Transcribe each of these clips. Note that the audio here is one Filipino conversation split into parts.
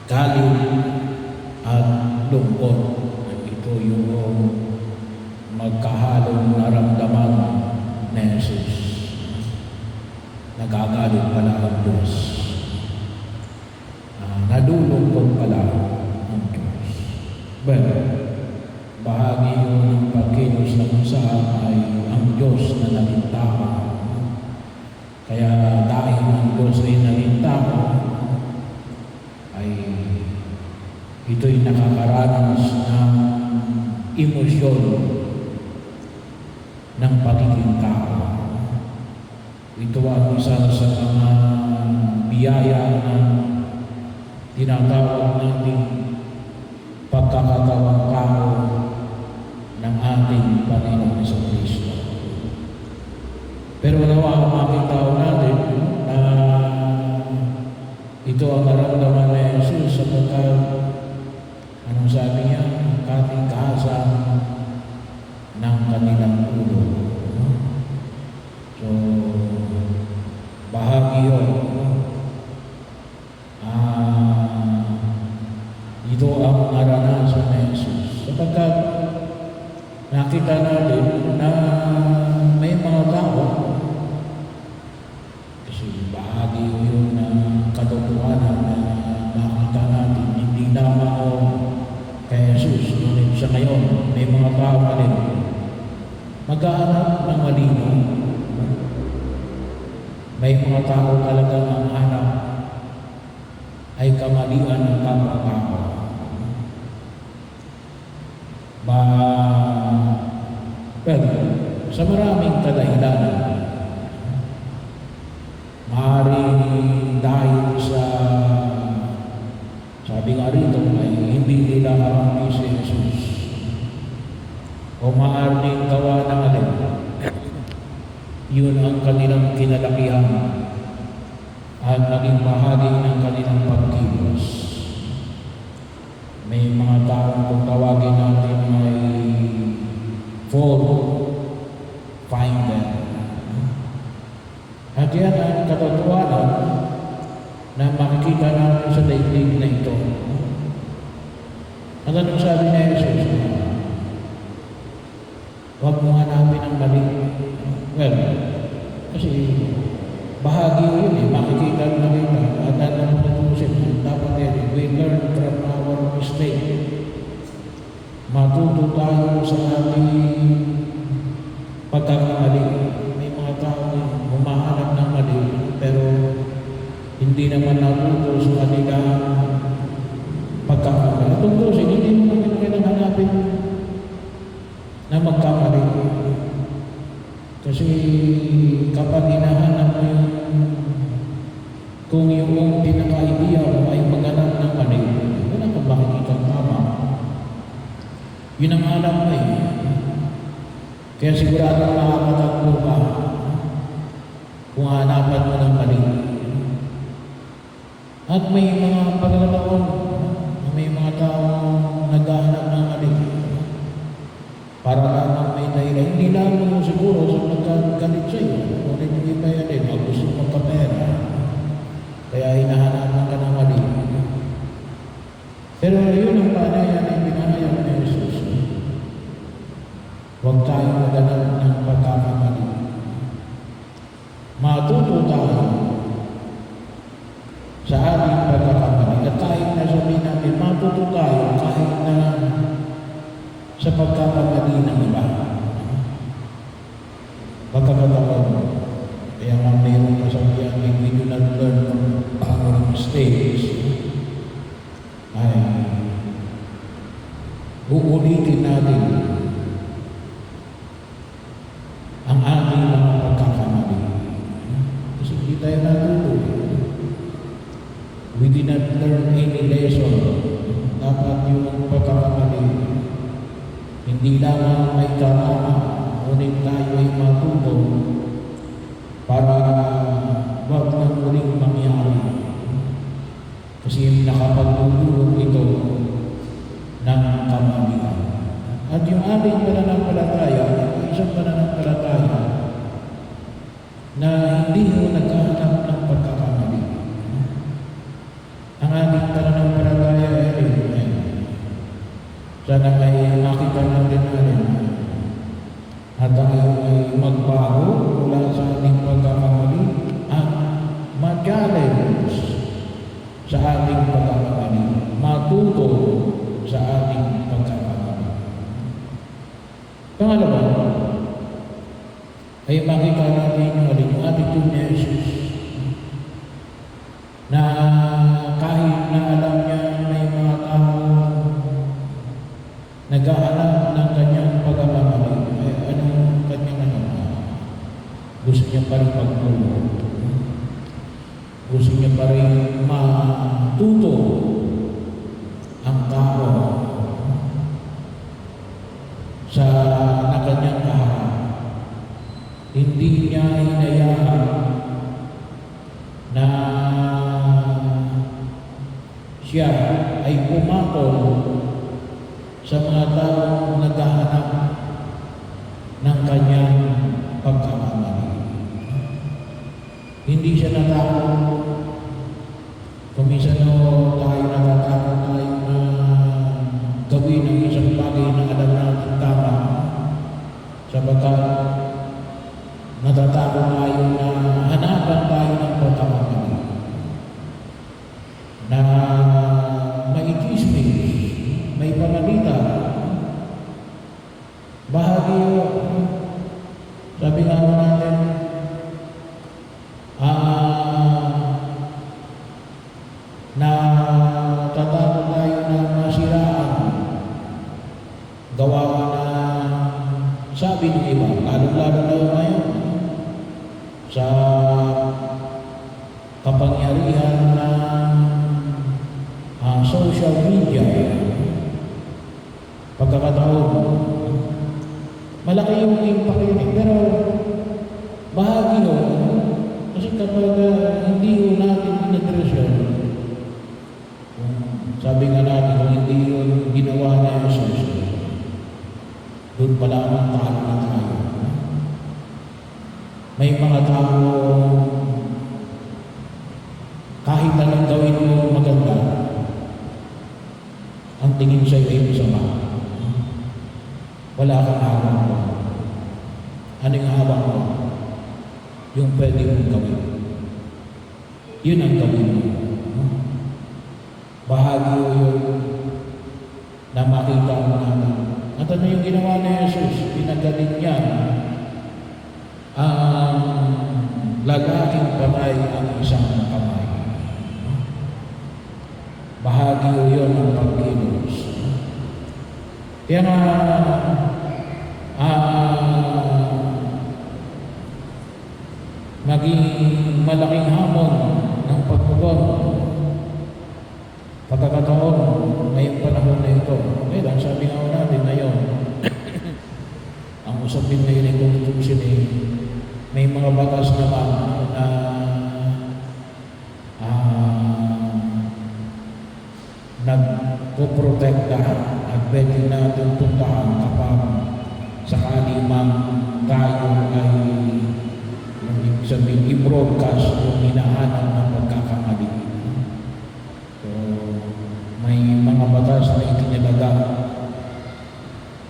galit at lungkot. Ito yung magkahalong naramdaman ni Jesus. Nagagalit pala ang Diyos. Nalulungkot pala ang Diyos. Well, bahagi yun ng pagkilos na kung saan ay ang Diyos na naging tao. Kaya dahil ang Diyos ay naging tao, ay ito'y nakakaranas ng emosyon ng pagiging tao. Ito ang isa sa mga biyaya na tinatawag natin pagkakatawang tao ng ating Panginoon sa Kristo. Pero nawa makita natin na ito ang naramdaman ni Jesus sapagkat anong sabi niya? Kating-kahasan ng kanilang ulo. So, bahagi yun. Ito ang naranasan ni Jesus. Sapagkat nakita natin na may mga tao, kasi bahagi yun na katotohanan na nakita natin, hindi lamang o kay Jesus, ngunit sa ngayon, may mga tao pa rin mag-aanap ng malino. May mga tao talaga ang hanap ay kamalian ng kapwa-tao. Pero sa maraming kadahilanan, maaaring dahil sa, sabi nga rito, ay hindi nila harapin si Jesus. O maaaring gawa ng alin, yun ang kanilang kinalakihan at naging bahagi ng kanilang pagkilos. May mga taong kung tawagin natin ay fault finder. At yan ang katotohanan na makikita natin sa daigdig na ito. Ang anong sabi ni Jesus? Huwag mo hanapin ang mali. Well, kasi bahagi yun makikita at alam mo natutusin. Dapat yan, we learn from our mistake. Matuto tayo sa ating pagkakamali. May mga tao humahanap ng mali, pero hindi naman natuto sa kanilang pagkakamali. Tutusin, hindi mo naman kailangan hanapin na magkamali. Kasi kapag hinahanap mo kung yung pinaka-idea mo ay maghanap ng mali, wala kang makikita tama. Yun ang alam mo eh. Kaya sigurado makakatakbo ka kung hanapan mo ng mali. At may mga pagkakataon, may mga taong naghahanap ng mali. Para lamang may dahilan. Hindi lamang siguro sa pagkagalit sa'yo. Kung hindi pa yan eh, gusto magkapera. Kaya hinahanapan ka ng mali. Pero yun ang panayan ay pinahayag ni Jesus. Huwag tayong maghanap ng pagkakamali. Matuto tayo sa ating pagkakamali. At kahit na sabihin natin, matuto tayo kahit na sa pagkakamali ng iba. Pagkakataon, kaya nga mayroong kasabihan, if we do not learn from our mistakes, ay uulitin natin ang ating mga pagkakamali. Kasi hindi tayo natuto. We did not learn any lesson. Dapat yung pagkakamali, hindi lamang may karama, ngunit tayo ay matuto para wag nang muling mangyari. Kasi nakapagtulong ito ng kamalian. At yung ating pananampalataya, isang pananampalataya na hindi mo naghahanap ng pagkakamali. Ang ating pananampalataya Sana ay makita natin na rin at tayo ay magbago mula sa ating pagkakamali at ma-challenge sa ating pagkakamali, matuto sa ating pagkakamali. Pangalawa, ay makita natin yung attitude ni Jesus na kahit na alam niya may mga tao naghahanap ng kanyang pagkakamali, ay anong kanyang gusto niya pa rin magtulong. Gusto niya pa rin matuto ang tao sa na kanyang kaharap. Hindi niya hinayaan na siya ay pumatol sa mga taong naghahanap ng kanyang pagkakamali. Hindi siya natakot. Kuminsan tayo natatakot tayo na gawin ang isang bagay na alam natin tama. Sapagkat natatakot tayo na hanapan tayo ng pagkakamali. Na may chismis, may panalita. Bahagi sabi nga natin, na tatakot tayo na masiraan gawa na sabi ng iba, lalo-lalo na ngayon sa kapangyarihan ng social media, pagkakataon, malaki yung impact yun. Pero bahagi kasi kapag hindi natin in-address yun, sabi nga natin, kung hindi yun ginawa na Jesus, doon pala ang talo na tayo. May mga tao, kahit anong gawin mo maganda, ang tingin sa'yo ay masama. Wala kang hawak mo. Ano yung hawak mo? Yung pwede mong gawin. Yun ang gawin mo. Bahagi yun na makita mo natin. At ano yung ginawa ni Jesus? Pinagaling niya ang lalaking patay ang isang kamay. Bahagi yun ng pagkilos. Kaya nga, maging malaking hamon ng pagbubuan. Pagkakataon, ngayong panahon na ito, okay lang, sabi nga natin ngayon, ang usapin na yun ay constitution may mga batas naman na nagpoprotekta at pwede natin puntahan kapag sakali man tayo ay yung sabihin i-broadcast yung hinahanap ng pagkakamali. So, may mga batas na itinalaga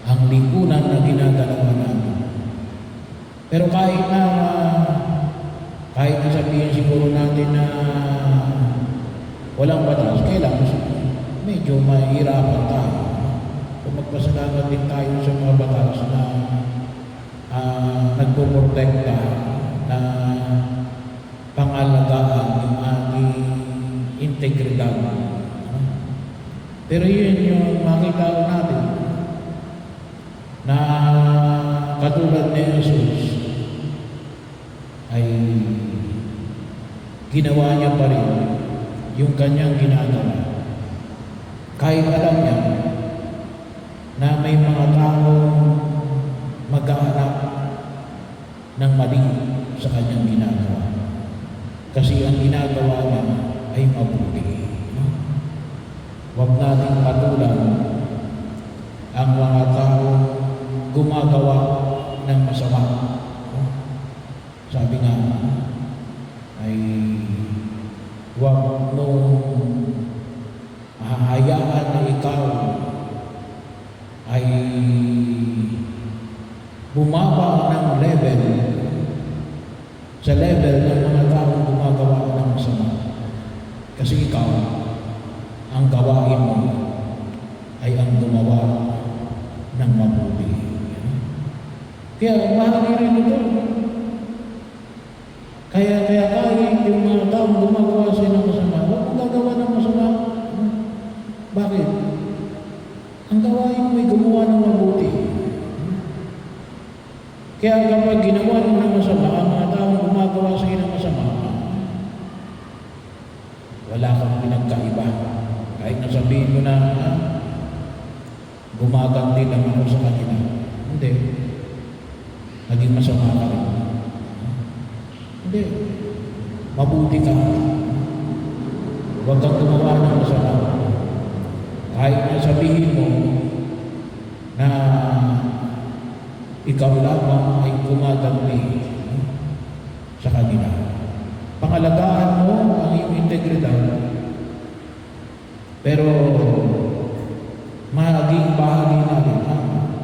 ang lipunan na ginagalawa namin. Pero kahit sabihin siguro natin na walang batas, kailangan medyo mahirapan tayo. Kung magpasalamat din tayo sa mga batas na nagpoprotekta na pangalagaan yung ating integridad. Pero yun yung makita natin na katulad ni Jesus ay ginawa niya pa rin yung kanyang ginagawa. Kahit alam niya na may mga taong maghahanap ng mali sa kanyang ginagawa. Kasi ang ginagawa niya ay mabuti. Huwag nating patulan ang mga taong gumagawa ng masama. Sabi nga ay huwag mong hahayaan na ikaw sa level ng mga taong gumagawa ng masama. Kasi ikaw, ang gawain mo ay ang gumawa ng mabuti. Kaya bahagi rin ito. Kaya kahit yung mga taong gumagawa sila ng masama, huwag mong gagawa ng masama. Bakit? Ang gawain mo ay gumawa ng mabuti. Kaya kapag ginawa mo ng masama, ang mga taong gumagawa sa ng masama, wala kang pinagkaiba. Kahit nasabihin mo na, gumaganti lang ako sa kanila. Hindi. Naging masama ka rin. Hindi. Mabuti ka. Huwag kang gumawa ng masama. Kahit nasabihin mo na ikaw lamang ay gumaganti sa kanila. Pangalagaan mo ang iyong integridad, pero maging bahagi natin,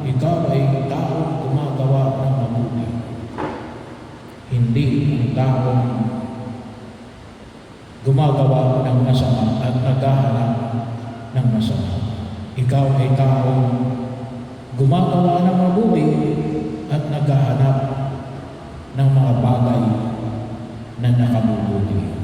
ikaw ay taong gumagawa ng mabuti. Hindi ang taong gumagawa ng masama at naghahanap ng masama. Ikaw ay taong gumagawa ng mabuti at naghahanap ng mga bagay na nakabubuti.